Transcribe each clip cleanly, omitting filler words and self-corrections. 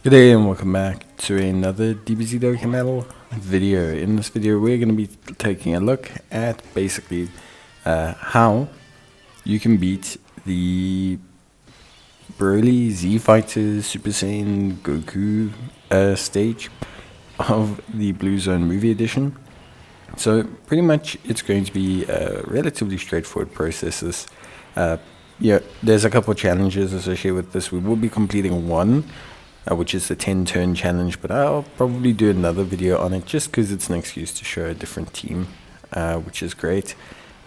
Good day and welcome back to another DBZ Dokkan video. In this video we're going to be taking a look at basically how you can beat the Broly Z Fighters Super Saiyan Goku stage of the Blue Zone movie edition. So pretty much it's going to be a relatively straightforward process. Yeah, there's a couple of challenges associated with this. We will be completing one, which is the 10 turn challenge, but I'll probably do another video on it just because it's an excuse to show a different team, which is great.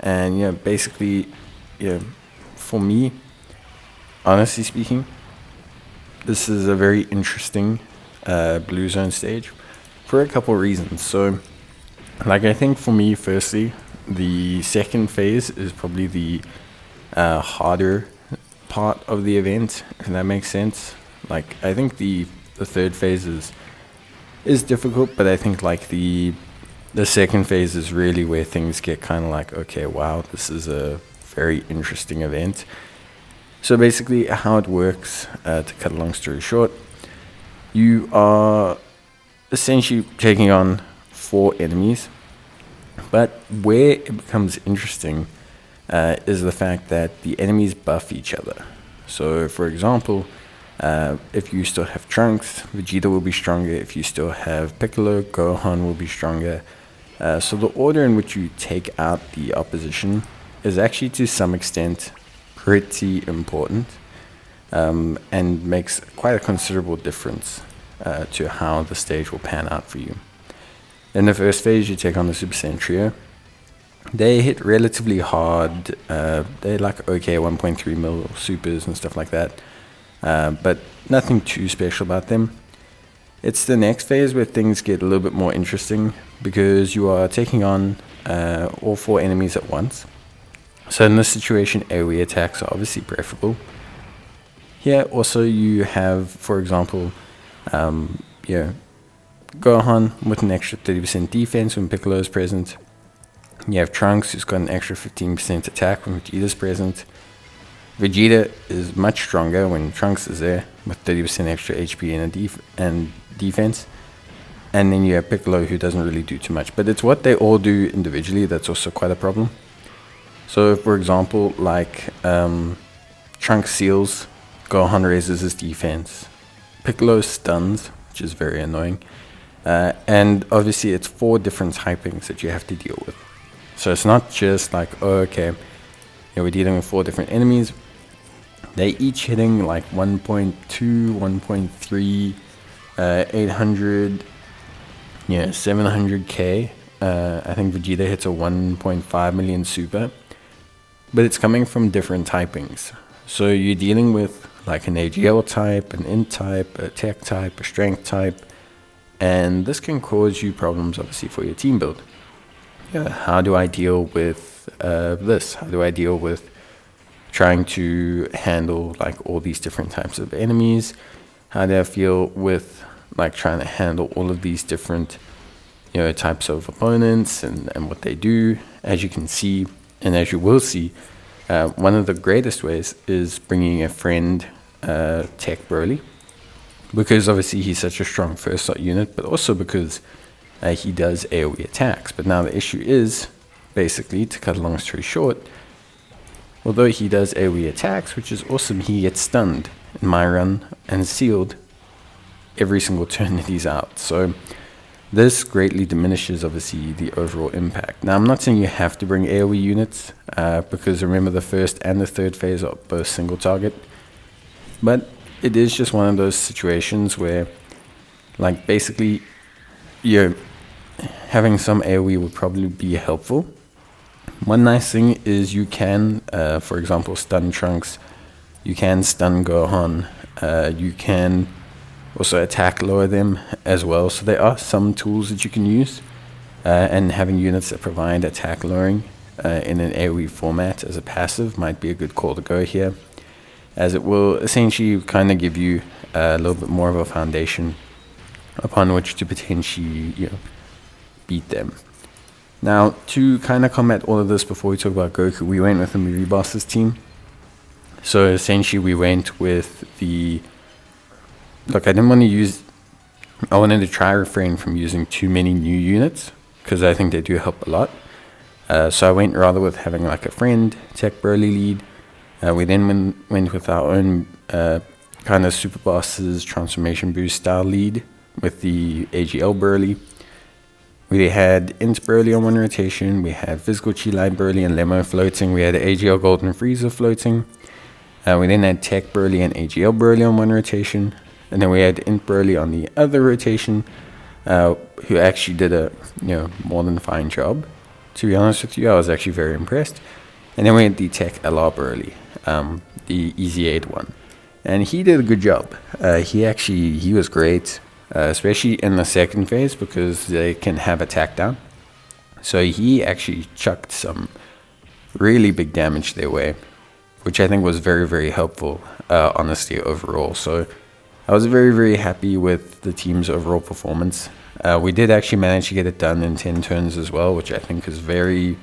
And yeah, basically, yeah, for me, honestly speaking, this is a very interesting Blue Zone stage for a couple of reasons. So like, I think for me, firstly, the second phase is probably the harder part of the event, if that makes sense. Like, I think the third phase is difficult, but I think like the second phase is really where things get kind of like, okay, wow, this is a very interesting event. So basically how it works, to cut a long story short, you are essentially taking on 4 enemies, but where it becomes interesting is the fact that the enemies buff each other. So for example, if you still have Trunks, Vegeta will be stronger. If you still have Piccolo, Gohan will be stronger. So the order in which you take out the opposition is actually to some extent pretty important, and makes quite a considerable difference to how the stage will pan out for you. In the first phase, you take on the Super Saiyan Trio. They hit relatively hard. They're like okay 1.3 mil supers and stuff like that. But nothing too special about them. It's the next phase where things get a little bit more interesting because you are taking on all 4 enemies at once. So in this situation, AoE attacks are obviously preferable. Here also you have, for example, Gohan with an extra 30% defense when Piccolo is present. You have Trunks, who's got an extra 15% attack when Vegeta's present. Vegeta is much stronger when Trunks is there with 30% extra HP and defense. And then you have Piccolo, who doesn't really do too much. But it's what they all do individually that's also quite a problem. So for example, like Trunks seals, Gohan raises his defense. Piccolo stuns, which is very annoying. And obviously it's 4 different typings that you have to deal with. So it's not just like, oh, okay, we're dealing with 4 different enemies. They each hitting like 1.2, 1.3, 800, 700k. I think Vegeta hits a 1.5 million super. But it's coming from different typings. So you're dealing with like an AGL type, an int type, a tech type, a strength type. And this can cause you problems, obviously, for your team build. How do I deal with this? How do I deal with trying to handle like all these different types of enemies? How do I feel with like trying to handle all of these different types of opponents and what they do? As you can see, and as you will see, one of the greatest ways is bringing a friend, Tech Broly, because obviously he's such a strong first slot unit, but also because he does AoE attacks. But now the issue is, basically, to cut a long story short, although he does AoE attacks, which is awesome, he gets stunned in my run and sealed every single turn that he's out. So this greatly diminishes, obviously, the overall impact. Now, I'm not saying you have to bring AoE units, because remember the first and the third phase are both single target. But it is just one of those situations where, like, basically, having some AoE would probably be helpful. One nice thing is you can, for example, stun Trunks. You can stun Gohan. You can also attack lower them as well. So there are some tools that you can use. And having units that provide attack lowering in an AoE format as a passive might be a good call to go here, as it will essentially kind of give you a little bit more of a foundation upon which to potentially beat them. Now, to kind of combat all of this, before we talk about Goku, we went with the movie bosses team. So essentially we went with the look, I wanted to try refrain from using too many new units, because I think they do help a lot. So I went rather with having like a friend tech Burly lead. We then went with our own kind of super bosses transformation boost style lead with the AGL Burly. We had Int Burly on one rotation, we had Physical Chi Light Burly and Lemo floating, we had AGL Golden Freezer floating. We then had Tech Burly and AGL Burly on one rotation, and then we had Int Burly on the other rotation, who actually did a more than fine job. To be honest with you, I was actually very impressed. And then we had the Tech LR Burly, the Easy 8 one, and he did a good job. He was great. Especially in the second phase, because they can have attack down. So he actually chucked some really big damage their way, which I think was very, very helpful, honestly, overall. So I was very, very happy with the team's overall performance. We did actually manage to get it done in 10 turns as well, which I think is very,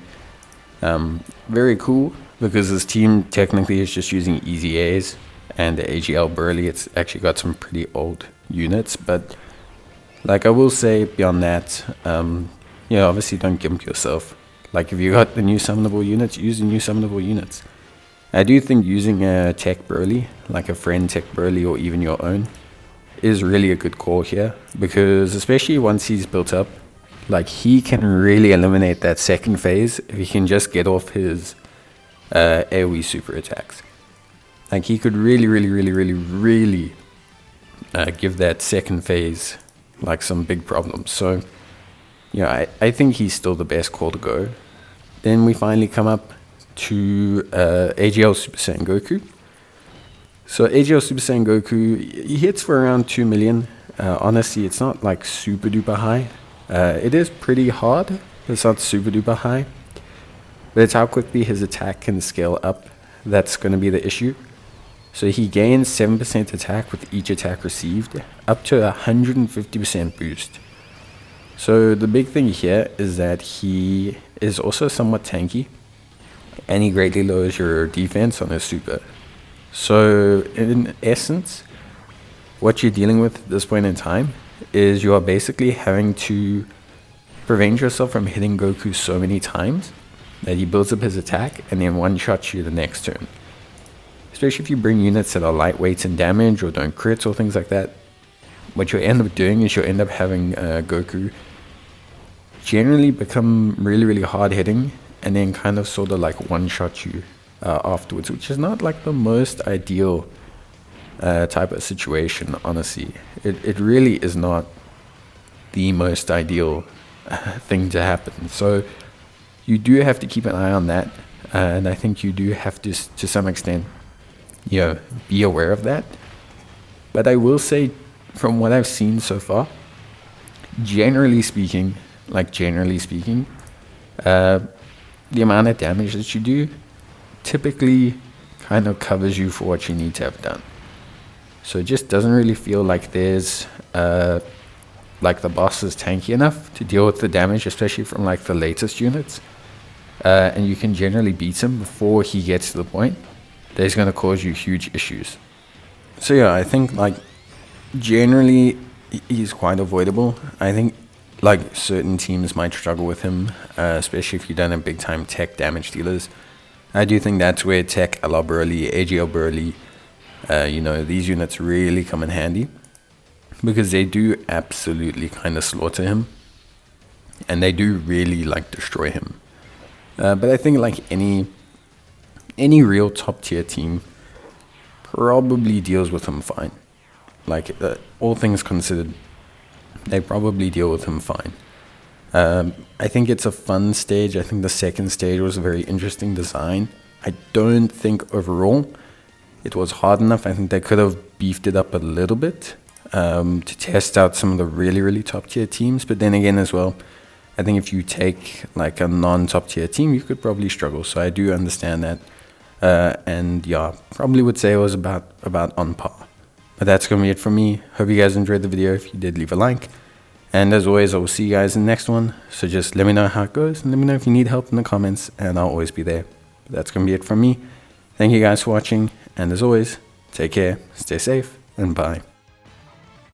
very cool, because this team technically is just using easy A's, and the AGL Burly, it's actually got some pretty old units. But like I will say beyond that, obviously don't gimp yourself. Like if you got the new summonable units, use the new summonable units. I do think using a tech Burly, like a friend tech Burly or even your own, is really a good call here, because especially once he's built up, like he can really eliminate that second phase if he can just get off his AoE super attacks. Like he could really give that second phase like some big problems. So I think he's still the best call to go. Then we finally come up to AGL Super Saiyan Goku. So AGL Super Saiyan Goku, he hits for around 2 million. Honestly, it's not like super duper high. It is pretty hard, but it's not super duper high. But it's how quickly his attack can scale up that's going to be the issue. So he gains 7% attack with each attack received, up to 150% boost. So the big thing here is that he is also somewhat tanky, and he greatly lowers your defense on his super. So in essence, what you're dealing with at this point in time is you are basically having to prevent yourself from hitting Goku so many times that he builds up his attack and then one-shots you the next turn. Especially if you bring units that are lightweight in damage or don't crits or things like that. What you'll end up doing is you'll end up having Goku generally become really hard hitting, and then kind of sort of like one-shot you afterwards, which is not like the most ideal type of situation, honestly. It really is not the most ideal thing to happen. So you do have to keep an eye on that, and I think you do have to some extent be aware of that. But I will say, from what I've seen so far, generally speaking, the amount of damage that you do typically kind of covers you for what you need to have done. So it just doesn't really feel like there's like the boss is tanky enough to deal with the damage, especially from like the latest units. And you can generally beat him before he gets to the point that he's going to cause you huge issues. So yeah, I think like generally he's quite avoidable. I think like certain teams might struggle with him, especially if you don't have big time tech damage dealers. I do think that's where tech LR Burly, AGL Burly, these units really come in handy, because they do absolutely kind of slaughter him, and they do really like destroy him. But I think like any real top tier team probably deals with him fine. Like all things considered, they probably deal with him fine. I think it's a fun stage. I think the second stage was a very interesting design. I don't think overall it was hard enough. I think they could have beefed it up a little bit to test out some of the really top tier teams. But then again as well, I think if you take like a non-top tier team, you could probably struggle. So I do understand that. And yeah, probably would say it was about on par. But that's going to be it from me. Hope you guys enjoyed the video. If you did, leave a like. And as always, I will see you guys in the next one. So just let me know how it goes, and let me know if you need help in the comments, and I'll always be there. But that's going to be it from me. Thank you guys for watching. And as always, take care, stay safe, and bye.